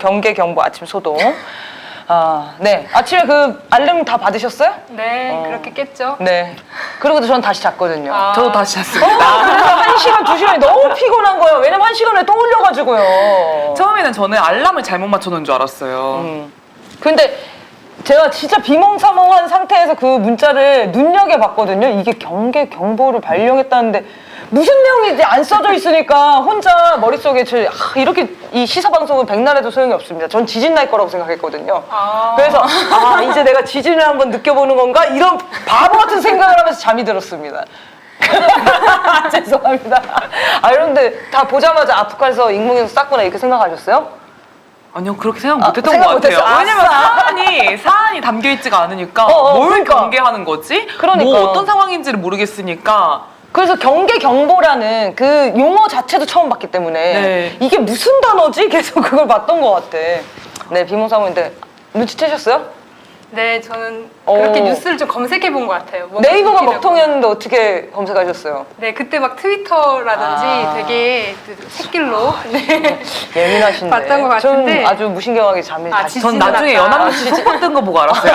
경계, 경보, 아침 소동. 네. 아침에 그 알림 다 받으셨어요? 네, 그렇게 깼죠. 네. 그러고도 전 다시 잤거든요. 저도 다시 잤습니다. 그래서 1시간, 2시간이 너무 피곤한 거예요. 왜냐면 1시간에 또 올려가지고요. 처음에는 저는 알람을 잘못 맞춰놓은 줄 알았어요. 근데 제가 진짜 비몽사몽한 상태에서 그 문자를 눈여겨봤거든요. 이게 경계, 경보를 발령했다는데 무슨 내용인지 안 써져 있으니까 혼자 머릿속에 이렇게 이 시사방송은 백날해도 소용이 없습니다. 전 지진 날 거라고 생각했거든요. 그래서 이제 내가 지진을 한번 느껴보는 건가? 이런 바보 같은 생각을 하면서 잠이 들었습니다. 죄송합니다. 그런데 다 보자마자 아프간에서 인공위성 쌌구나 이렇게 생각하셨어요? 아니요, 그렇게 생각 못했던 생각 것 같아요. 못했어. 왜냐면 사안이 담겨있지가 않으니까 뭘 그러니까. 경계하는 거지? 그러니까. 뭐 어떤 상황인지를 모르겠으니까. 그래서 경계 경보라는 그 용어 자체도 처음 봤기 때문에 네. 이게 무슨 단어지? 계속 그걸 봤던 것 같아. 네, 비몽사몽인데 눈치채셨어요? 네, 저는 그렇게 뉴스를 좀 검색해 본 것 같아요. 뭔가 네이버가 웃기려고. 먹통이었는데 어떻게 검색하셨어요? 네, 그때 막 트위터라든지 되게 그 샛길로 네. 예민하신데. 봤던 것 같은데. 전 아주 무시경하게 잠이 다시. 전 지진을 나중에 아까. 연합뉴스 속보 뜬 거 보고 알았어요.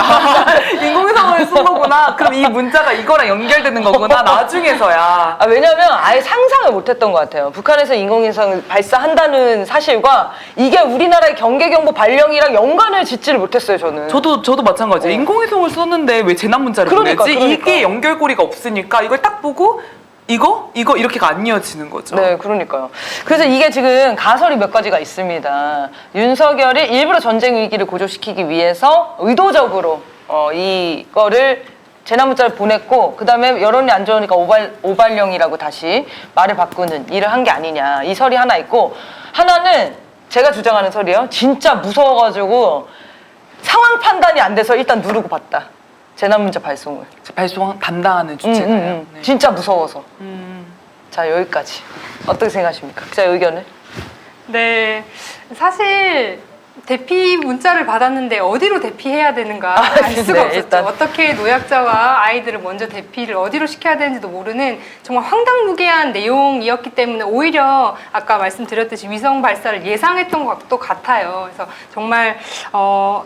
인공위성을 쏜 거구나. 그럼 이 문자가 이거랑 연결되는 거구나. 나중에서야. 왜냐면 아예 상상을 못했던 것 같아요. 북한에서 인공위성을 발사한다는 사실과 이게 우리나라의 경계경보 발령이랑 연관을 짓지를 못했어요, 저는. 저도 마찬가지예요. 인공위성을 쏘는데 왜 재난 문자를 그러니까, 보내지? 그러니까. 이게 연결고리가 없으니까 이걸 딱 보고 이거 이렇게가 안 이어지는 거죠. 네, 그러니까요. 그래서 이게 지금 가설이 몇 가지가 있습니다. 윤석열이 일부러 전쟁 위기를 고조시키기 위해서 의도적으로 이거를 재난 문자를 보냈고 그다음에 여론이 안 좋으니까 오발령이라고 다시 말을 바꾸는 일을 한 게 아니냐. 이 설이 하나 있고 하나는 제가 주장하는 설이에요. 진짜 무서워가지고 상황 판단이 안 돼서 일단 누르고 봤다. 재난 문자 발송을. 발송 담당하는 주체가요. 네. 진짜 무서워서. 자, 여기까지. 어떻게 생각하십니까? 각자의 의견을? 네, 사실 대피 문자를 받았는데 어디로 대피해야 되는가 알 수가 네, 없었죠. 일단. 어떻게 노약자와 아이들을 먼저 대피를 어디로 시켜야 되는지도 모르는 정말 황당무계한 내용이었기 때문에 오히려 아까 말씀드렸듯이 위성 발사를 예상했던 것도 같아요. 그래서 정말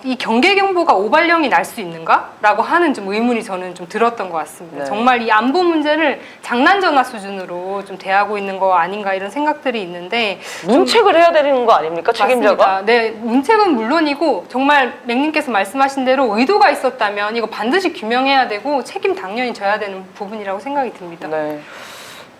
이 경계경보가 오발령이 날 수 있는가라고 하는 좀 의문이 저는 좀 들었던 것 같습니다. 네. 정말 이 안보 문제를 장난전화 수준으로 좀 대하고 있는 거 아닌가 이런 생각들이 있는데 문책을 해야 되는 거 아닙니까? 책임자가? 맞습니다. 네, 문책은 물론이고 정말 맥님께서 말씀하신 대로 의도가 있었다면 이거 반드시 규명해야 되고 책임 당연히 져야 되는 부분이라고 생각이 듭니다. 네.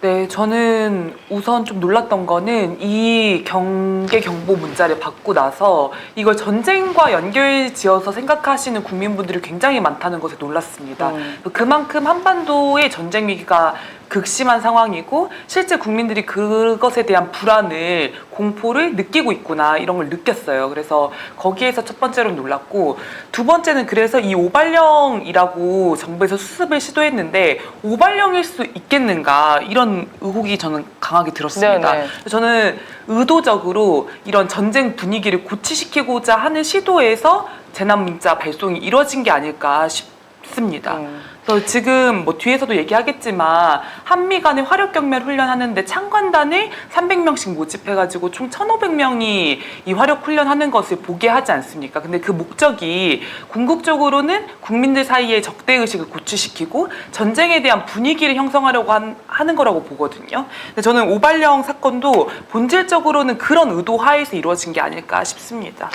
네, 저는 우선 좀 놀랐던 거는 이 경계 경보 문자를 받고 나서 이걸 전쟁과 연결 지어서 생각하시는 국민분들이 굉장히 많다는 것에 놀랐습니다. 그만큼 한반도의 전쟁 위기가 극심한 상황이고 실제 국민들이 그것에 대한 불안을 공포를 느끼고 있구나 이런 걸 느꼈어요. 그래서 거기에서 첫 번째로 놀랐고 두 번째는 그래서 이 오발령이라고 정부에서 수습을 시도했는데 오발령일 수 있겠는가 이런 의혹이 저는 강하게 들었습니다. 네네. 저는 의도적으로 이런 전쟁 분위기를 고취시키고자 하는 시도에서 재난 문자 발송이 이루어진 게 아닐까 싶습니다. 그래서 지금 뭐 뒤에서도 얘기하겠지만 한미 간의 화력 경멸 훈련하는데 참관단을 300명씩 모집해가지고 총 1,500명이 이 화력 훈련하는 것을 보게 하지 않습니까? 근데 그 목적이 궁극적으로는 국민들 사이에 적대의식을 고취시키고 전쟁에 대한 분위기를 형성하려고 하는 거라고 보거든요. 근데 저는 오발령 사건도 본질적으로는 그런 의도 하에서 이루어진 게 아닐까 싶습니다.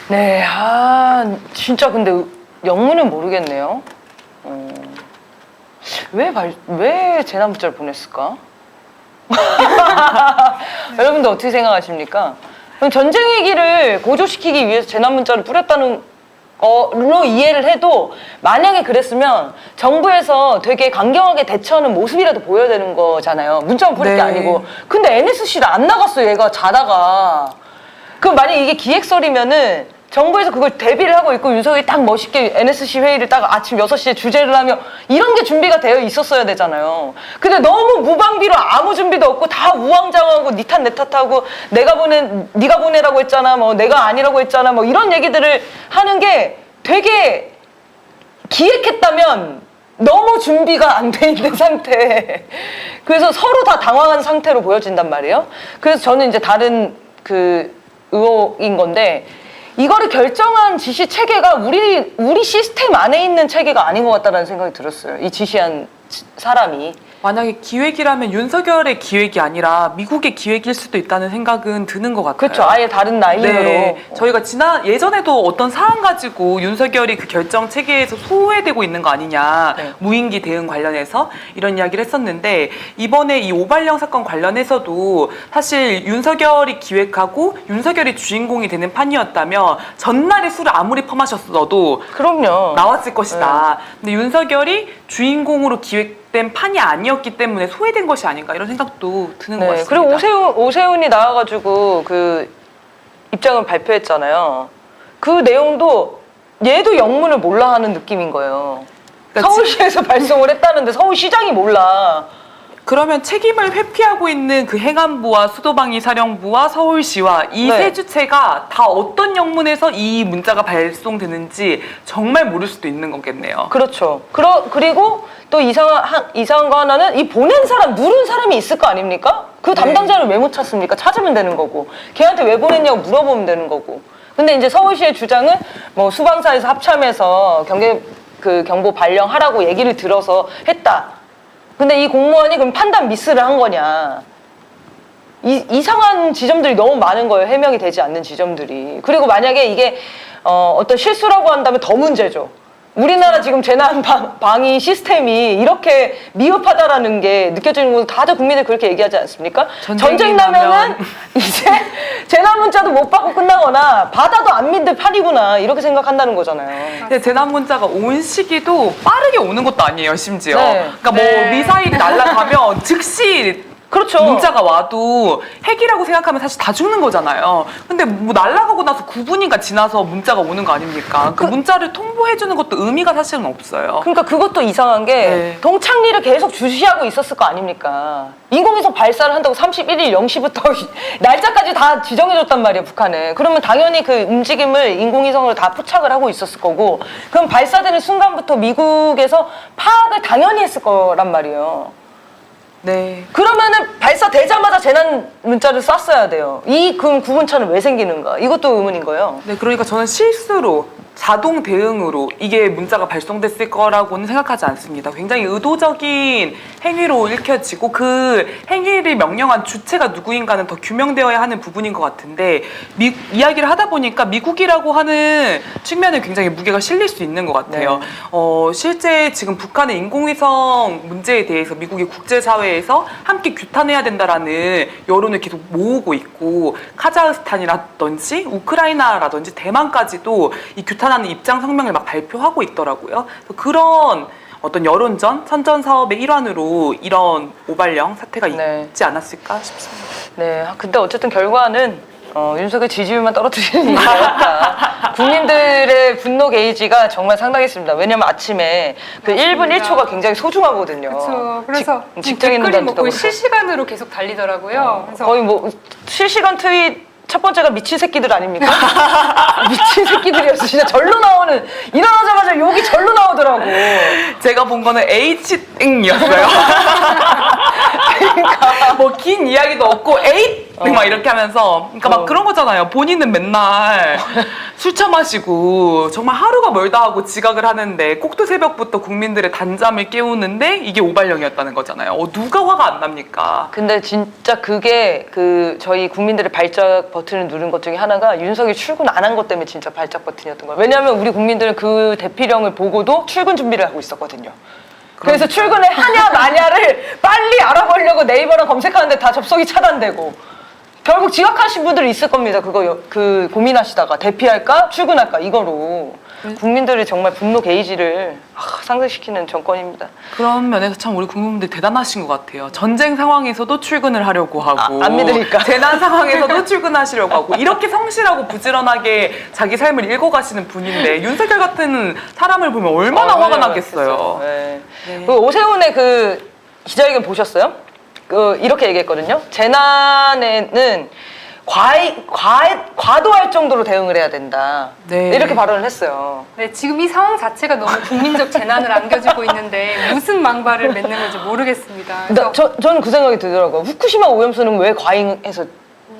네, 진짜 근데 영문은 모르겠네요. 왜 재난 문자를 보냈을까? 여러분들 어떻게 생각하십니까? 그럼 전쟁 위기를 고조시키기 위해서 재난 문자를 뿌렸다는 로 이해를 해도 만약에 그랬으면 정부에서 되게 강경하게 대처하는 모습이라도 보여야 되는 거잖아요. 문자만 뿌릴 게 네. 아니고. 근데 NSC를 안 나갔어요, 얘가 자다가. 그럼 만약에 이게 기획설이면은 정부에서 그걸 대비를 하고 있고 윤석열이 딱 멋있게 NSC 회의를 딱 아침 6시에 주재를 하며 이런 게 준비가 되어 있었어야 되잖아요. 근데 너무 무방비로 아무 준비도 없고 다 우왕좌왕하고 니 탓 내 탓하고 네가 보내라고 했잖아, 뭐 내가 아니라고 했잖아, 뭐 이런 얘기들을 하는 게 되게 기획했다면 너무 준비가 안 돼 있는 상태. 그래서 서로 다 당황한 상태로 보여진단 말이에요. 그래서 저는 이제 다른 의혹인 건데 이거를 결정한 지시 체계가 우리 시스템 안에 있는 체계가 아닌 것 같다는 생각이 들었어요. 이 지시한 사람이. 만약에 기획이라면 윤석열의 기획이 아니라 미국의 기획일 수도 있다는 생각은 드는 것 같아요. 그렇죠. 아예 다른 라인으로. 네, 저희가 예전에도 어떤 사안 가지고 윤석열이 그 결정 체계에서 소외되고 있는 거 아니냐, 네. 무인기 대응 관련해서 이런 이야기를 했었는데 이번에 이 오발령 사건 관련해서도 사실 윤석열이 기획하고 윤석열이 주인공이 되는 판이었다면 전날에 술을 아무리 퍼마셨어도 그럼요. 나왔을 것이다. 근데 윤석열이 주인공으로 기획된 판이 아니었기 때문에 소외된 것이 아닌가 이런 생각도 드는 것 네. 같습니다. 그리고 오세훈이 나와가지고 그 입장을 발표했잖아요. 그 내용도 얘도 영문을 몰라 하는 느낌인 거예요. 그러니까 서울시에서 발송을 했다는데 서울시장이 몰라. 그러면 책임을 회피하고 있는 그 행안부와 수도방위 사령부와 서울시와 이 네. 세 주체가 다 어떤 영문에서 이 문자가 발송되는지 정말 모를 수도 있는 거겠네요. 그렇죠. 그리고 또 이상한 거 하나는 이 보낸 사람, 누른 사람이 있을 거 아닙니까? 그 담당자를 왜 못 찾습니까? 찾으면 되는 거고. 걔한테 왜 보냈냐고 물어보면 되는 거고. 근데 이제 서울시의 주장은 뭐 수방사에서 합참해서 경보 발령하라고 얘기를 들어서 했다. 근데 이 공무원이 그럼 판단 미스를 한 거냐. 이상한 지점들이 너무 많은 거예요. 해명이 되지 않는 지점들이. 그리고 만약에 이게 어떤 실수라고 한다면 더 문제죠. 우리나라 지금 재난 방위 시스템이 이렇게 미흡하다라는 게 느껴지는 건 다들 국민들 그렇게 얘기하지 않습니까? 전쟁 나면은 이제 재난 문자도 못 받고 끝나거나 받아도 안 믿을 판이구나 이렇게 생각한다는 거잖아요. 근데 재난 문자가 온 시기도 빠르게 오는 것도 아니에요, 심지어. 네. 그러니까 뭐 네. 미사일이 날아가면 즉시 그렇죠. 문자가 와도 핵이라고 생각하면 사실 다 죽는 거잖아요. 근데 뭐 날아가고 나서 9분인가 지나서 문자가 오는 거 아닙니까? 그 문자를 통보해주는 것도 의미가 사실은 없어요. 그러니까 그것도 이상한 게 네. 동창리를 계속 주시하고 있었을 거 아닙니까? 인공위성 발사를 한다고 31일 0시부터 날짜까지 다 지정해줬단 말이에요, 북한은. 그러면 당연히 그 움직임을 인공위성으로 다 포착을 하고 있었을 거고 그럼 발사되는 순간부터 미국에서 파악을 당연히 했을 거란 말이에요. 네. 그러면은 발사되자마자 재난 문자를 쐈어야 돼요. 그럼 구분차는 왜 생기는가? 이것도 의문인 거예요. 네, 그러니까 저는 실수로 자동 대응으로 이게 문자가 발송됐을 거라고는 생각하지 않습니다. 굉장히 의도적인 행위로 읽혀지고 그 행위를 명령한 주체가 누구인가는 더 규명되어야 하는 부분인 것 같은데 이야기를 하다 보니까 미국이라고 하는 측면에 굉장히 무게가 실릴 수 있는 것 같아요. 네. 실제 지금 북한의 인공위성 문제에 대해서 미국이 국제사회에서 함께 규탄해야 된다라는 여론을 계속 모으고 있고 카자흐스탄이라든지 우크라이나라든지 대만까지도 이 규탄하는 입장 성명을 막 발표하고 있더라고요. 그래서 그런 어떤 여론전, 선전 사업의 일환으로 이런 오발령 사태가 네. 있지 않았을까 싶습니다. 네. 근데 어쨌든 결과는 윤석열 지지율만 떨어뜨리는 일이 없다. 국민들의 분노 게이지가 정말 상당했습니다. 왜냐면 아침에 그 1분 1초가 굉장히 소중하거든요. 그렇죠. 그래서 직장 있는 댓글이 뭐 거의 사람들도 실시간으로 계속 달리더라고요. 그래서 거의 뭐 실시간 트윗 첫 번째가 미친 새끼들 아닙니까? 미친 새끼들이었어. 진짜 절로 나오는 일어나자마자 욕이 절로 나오더라고. 제가 본 거는 H땡이었어요. 뭐 긴 이야기도 없고 에잇 막 이렇게 하면서 그러니까 막 그런 거잖아요. 본인은 맨날 술 처마시고 정말 하루가 멀다 하고 지각을 하는데 꼭두 새벽부터 국민들의 단잠을 깨우는데 이게 오발령이었다는 거잖아요. 누가 화가 안 납니까? 근데 진짜 그게 저희 국민들의 발작 버튼을 누른 것 중에 하나가 윤석이 출근 안 한 것 때문에 진짜 발작 버튼이었던 거예요. 왜냐하면 우리 국민들은 그 대피령을 보고도 출근 준비를 하고 있었거든요. 그래서 출근을 하냐 마냐를 빨리 알아보려고 네이버랑 검색하는데 다 접속이 차단되고 결국 지각하신 분들이 있을 겁니다. 그 고민하시다가 대피할까 출근할까 이거로 국민들이 정말 분노 게이지를 상승시키는 정권입니다. 그런 면에서 참 우리 국민분들 대단하신 것 같아요. 전쟁 상황에서도 출근을 하려고 하고 안 믿으니까. 재난 상황에서도 출근하시려고 하고 이렇게 성실하고 부지런하게 자기 삶을 읽어가시는 분인데 윤석열 같은 사람을 보면 얼마나 화가 나겠어요. 네. 그 오세훈의 그 기자회견 보셨어요? 이렇게 얘기했거든요. 재난에는 과도할 정도로 대응을 해야 된다. 네. 이렇게 발언을 했어요. 네, 지금 이 상황 자체가 너무 국민적 재난을 안겨주고 있는데 무슨 망발을 맺는 건지 모르겠습니다. 그래서 저는 그 생각이 들더라고요. 후쿠시마 오염수는 왜 과잉해서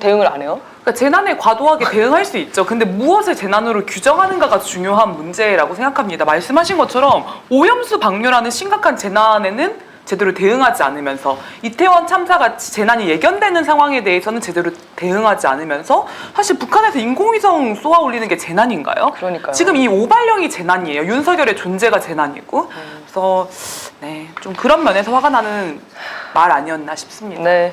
대응을 안 해요? 그러니까 재난에 과도하게 대응할 수 있죠. 근데 무엇을 재난으로 규정하는가가 중요한 문제라고 생각합니다. 말씀하신 것처럼 오염수 방류라는 심각한 재난에는 제대로 대응하지 않으면서 이태원 참사같이 재난이 예견되는 상황에 대해서는 제대로 대응하지 않으면서 사실 북한에서 인공위성 쏘아 올리는 게 재난인가요? 그러니까요. 지금 이 오발령이 재난이에요. 윤석열의 존재가 재난이고. 그래서 네, 좀 그런 면에서 화가 나는 말 아니었나 싶습니다. 네.